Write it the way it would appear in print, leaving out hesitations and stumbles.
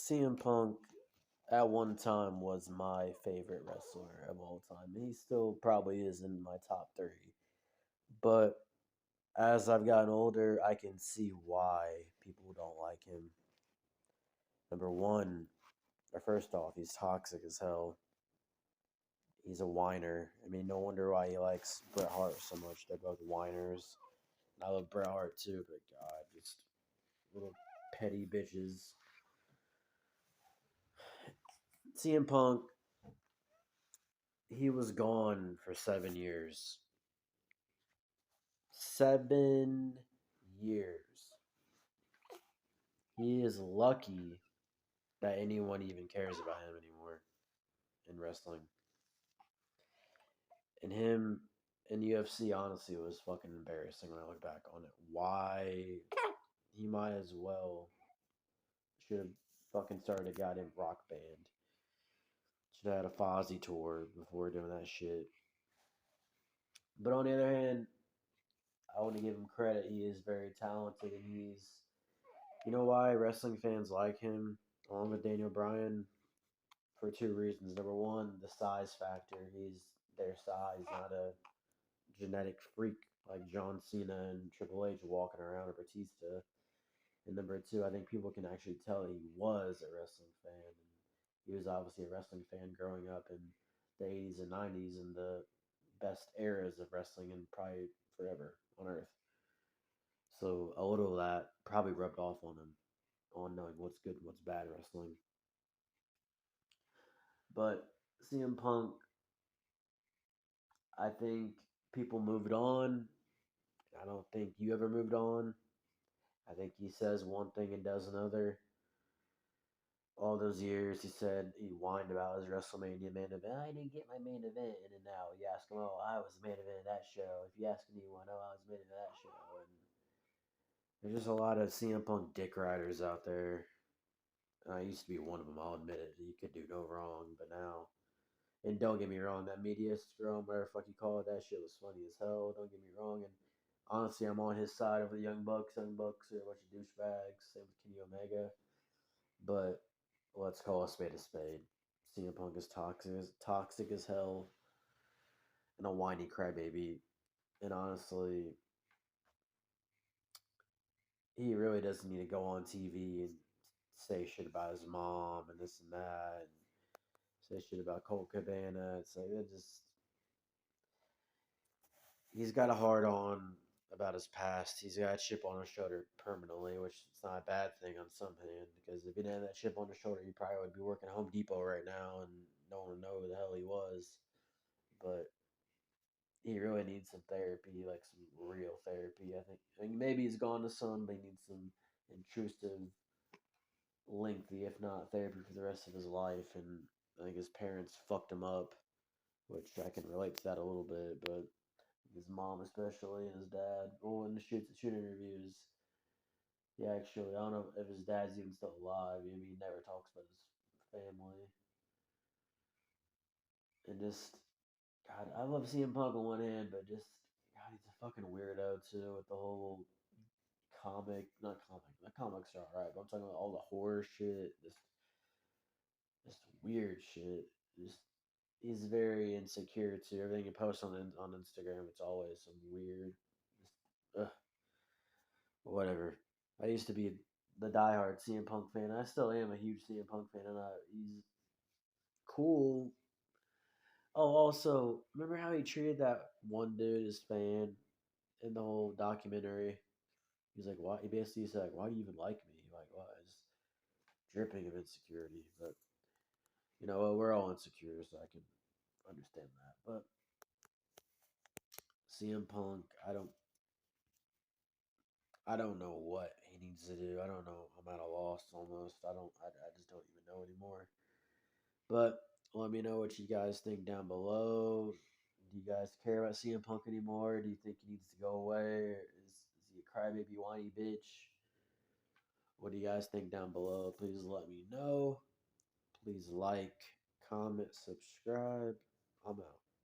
CM Punk at one time was my favorite wrestler of all time. He still probably is in my top three. But as I've gotten older, I can see why people don't like him. Number one, or first off, he's toxic as hell. He's a whiner. I mean, no wonder why he likes Bret Hart so much. They're both whiners. And I love Bret Hart too, but God, just little petty bitches. CM Punk, he was gone for 7 years. 7 years. He is lucky that anyone even cares about him anymore in wrestling. And him in UFC, honestly, was fucking embarrassing when I look back on it. Why he might as well should have fucking started a goddamn rock band. Should have had a Fozzy tour before doing that shit. But on the other hand, I want to give him credit. He is very talented, and you know why wrestling fans like him, along with Daniel Bryan, for two reasons. Number one, the size factor. He's their size, not a genetic freak like John Cena and Triple H walking around or Batista. And number two, I think people can actually tell he was a wrestling fan. And he was obviously a wrestling fan growing up in the 80s and 90s and the best eras of wrestling and probably forever on Earth. So a little of that probably rubbed off on him, on knowing what's good and what's bad wrestling. But CM Punk, I think people moved on. I don't think you ever moved on. I think he says one thing and does another. All those years, he said he whined about his WrestleMania main event. I didn't get my main event, and then now you ask him, "Oh, I was the main event of that show." If you ask anyone, "Oh, I was the main event of that show," and there's just a lot of CM Punk dick riders out there. I used to be one of them. I'll admit it. You could do no wrong, but now, and don't get me wrong, that media scrum, whatever the fuck you call it, that shit was funny as hell. Don't get me wrong, and honestly, I'm on his side over the Young Bucks. Young Bucks are a bunch of douchebags. Same with Kenny Omega. But let's call a spade a spade. CM Punk is toxic as hell, and a whiny crybaby. And honestly, he really doesn't need to go on TV and say shit about his mom and this and that, and say shit about Colt Cabana. It's like it just he's got a hard on about his past. He's got a chip on his shoulder permanently, which is not a bad thing on some hand, because if he didn't have that chip on his shoulder, he probably would be working at Home Depot right now and no one would know who the hell he was. But he really needs some therapy, like some real therapy. I think maybe he's gone to some, but he needs some intrusive, lengthy, if not therapy for the rest of his life. And I think his parents fucked him up, which I can relate to that a little bit. But his mom, especially, and his dad. Well, in the shoot interviews, yeah, actually, I don't know if his dad's even still alive. I mean, he never talks about his family, and just God, I love seeing Punk on one hand, but just God, he's a fucking weirdo too with the whole not comic. The comics are alright, but I'm talking about all the horror shit, just weird shit. Just he's very insecure too. Everything he posts on Instagram, it's always some weird, just whatever. I used to be the diehard CM Punk fan. I still am a huge CM Punk fan, and he's cool. Oh, also, remember how he treated that one dude, his fan, in the whole documentary? He's like, "Why?" He basically said, like, "Why do you even like me?" Like, "Why?" Just dripping of insecurity. But we're all insecure, so I can understand that. But CM Punk, I don't know what he needs to do. I don't know. I'm at a loss almost. I just don't even know anymore. But let me know what you guys think down below. Do you guys care about CM Punk anymore? Do you think he needs to go away? Is he a crybaby whiny bitch? What do you guys think down below? Please let me know. Please like, comment, subscribe. I'm out.